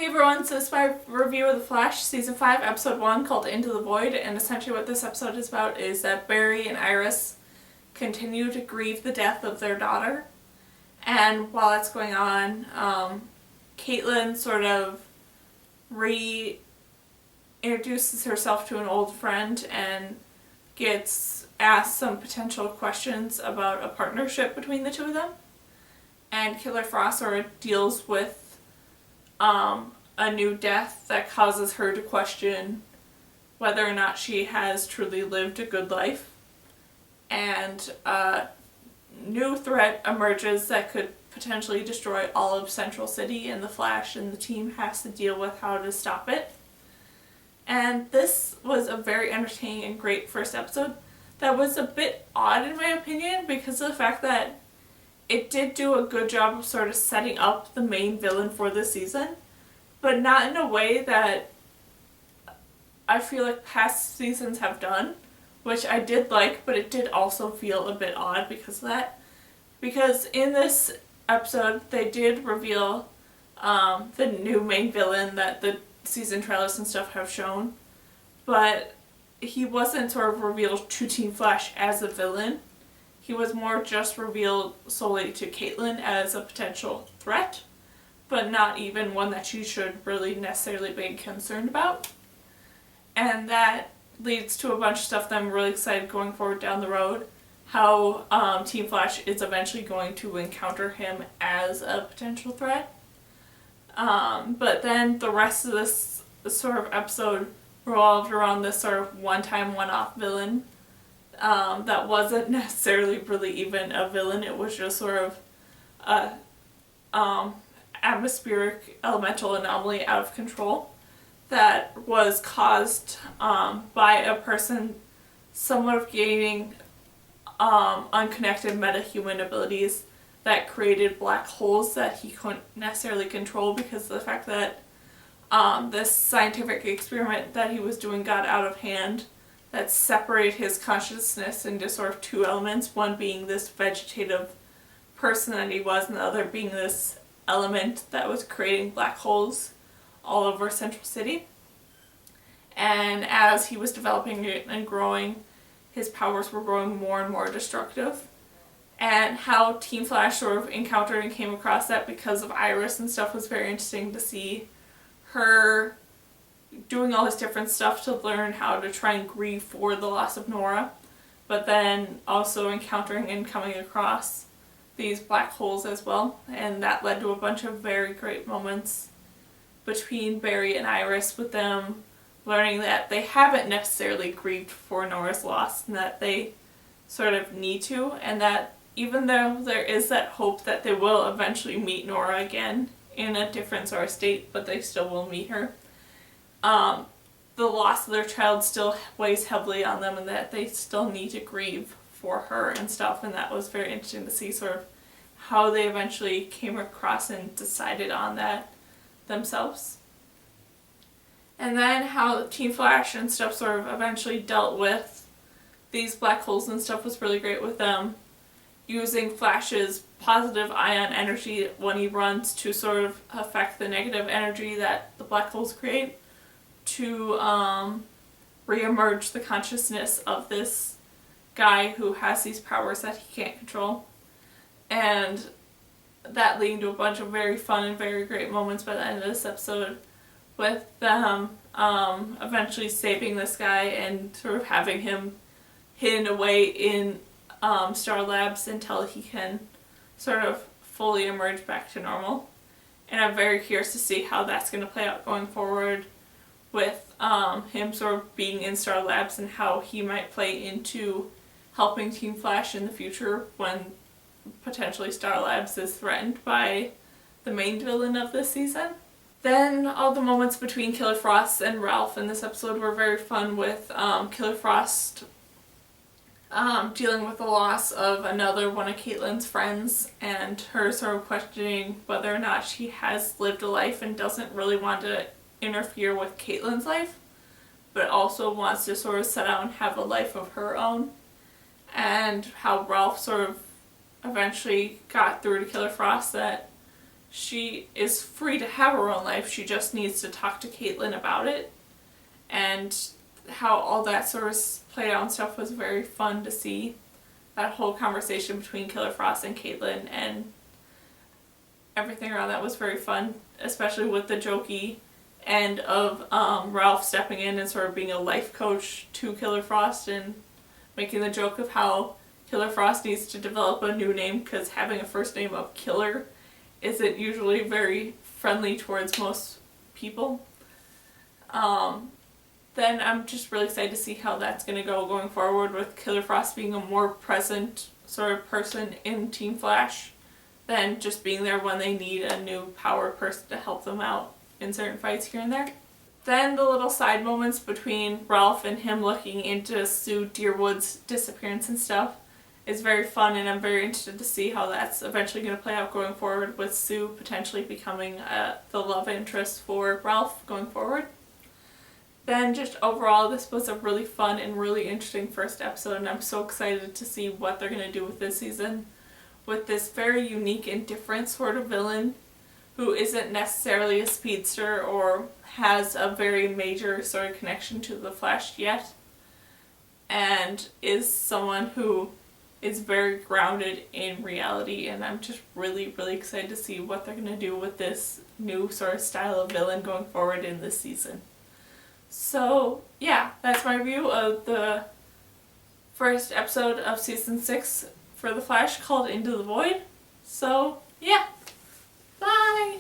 everyone, so this is my review of The Flash Season 5, Episode 1, called Into the Void, and essentially what this episode is about is that Barry and Iris continue to grieve the death of their daughter, and while that's going on, Caitlin sort of reintroduces herself to an old friend and gets asked some potential questions about a partnership between the two of them, and Killer Frost sort of deals with a new death that causes her to question whether or not she has truly lived a good life. And a new threat emerges that could potentially destroy all of Central City, and the Flash and the team has to deal with how to stop it. And this was a very entertaining and great first episode that was a bit odd in my opinion because of the fact that it did do a good job of sort of setting up the main villain for this season, but not in a way that I feel like past seasons have done, which I did like, but it did also feel a bit odd because of that. Because in this episode, they did reveal the new main villain that the season trailers and stuff have shown, but he wasn't sort of revealed to Team Flash as a villain. He was more just revealed solely to Caitlin as a potential threat, but not even one that she should really necessarily be concerned about. And that leads to a bunch of stuff that I'm really excited going forward down the road. How Team Flash is eventually going to encounter him as a potential threat. But then the rest of this sort of episode revolved around this sort of one-time, one-off villain that wasn't necessarily really even a villain. It was just sort of a atmospheric elemental anomaly out of control that was caused by a person somewhat of gaining unconnected metahuman abilities that created black holes that he couldn't necessarily control because of the fact that this scientific experiment that he was doing got out of hand that separated his consciousness into sort of two elements, one being this vegetative person that he was and the other being this element that was creating black holes all over Central City. And as he was developing it and growing, his powers were growing more and more destructive. And how Team Flash sort of encountered and came across that because of Iris and stuff was very interesting to see her doing all this different stuff to learn how to try and grieve for the loss of Nora, but then also encountering and coming across these black holes as well, and that led to a bunch of very great moments between Barry and Iris, with them learning that they haven't necessarily grieved for Nora's loss and that they sort of need to, and that even though there is that hope that they will eventually meet Nora again in a different sort of state, but they still will meet her, the loss of their child still weighs heavily on them and that they still need to grieve for her and stuff, and that was very interesting to see sort of how they eventually came across and decided on that themselves. And then how Team Flash and stuff sort of eventually dealt with these black holes and stuff was really great, with them using Flash's positive ion energy when he runs to sort of affect the negative energy that the black holes create to re-emerge the consciousness of this guy who has these powers that he can't control. And that leading to a bunch of very fun and very great moments by the end of this episode, with them eventually saving this guy and sort of having him hidden away in Star Labs until he can sort of fully emerge back to normal. And I'm very curious to see how that's going to play out going forward, with him sort of being in Star Labs and how he might play into helping Team Flash in the future when potentially Star Labs is threatened by the main villain of this season. Then all the moments between Killer Frost and Ralph in this episode were very fun, with Killer Frost dealing with the loss of another one of Caitlin's friends and her sort of questioning whether or not she has lived a life and doesn't really want to interfere with Caitlin's life, but also wants to sort of set out and have a life of her own. And how Ralph sort of eventually got through to Killer Frost that she is free to have her own life. She just needs to talk to Caitlin about it. And how all that sort of played out and stuff was very fun to see. That whole conversation between Killer Frost and Caitlin and everything around that was very fun, especially with the jokey end of Ralph stepping in and sort of being a life coach to Killer Frost and making the joke of how Killer Frost needs to develop a new name because having a first name of Killer isn't usually very friendly towards most people. Then I'm just really excited to see how that's going to go going forward with Killer Frost being a more present sort of person in Team Flash than just being there when they need a new power person to help them out in certain fights here and there. Then the little side moments between Ralph and him looking into Sue Deerwood's disappearance and stuff is very fun, and I'm very interested to see how that's eventually going to play out going forward with Sue potentially becoming the love interest for Ralph going forward. Then just overall, this was a really fun and really interesting first episode, and I'm so excited to see what they're going to do with this season with this very unique and different sort of villain who isn't necessarily a speedster or has a very major sort of connection to the Flash yet, and is someone who is very grounded in reality, and I'm just really, really excited to see what they're going to do with this new sort of style of villain going forward in this season. So yeah, that's my review of the first episode of season 6 for The Flash called Into the Void. So yeah, bye!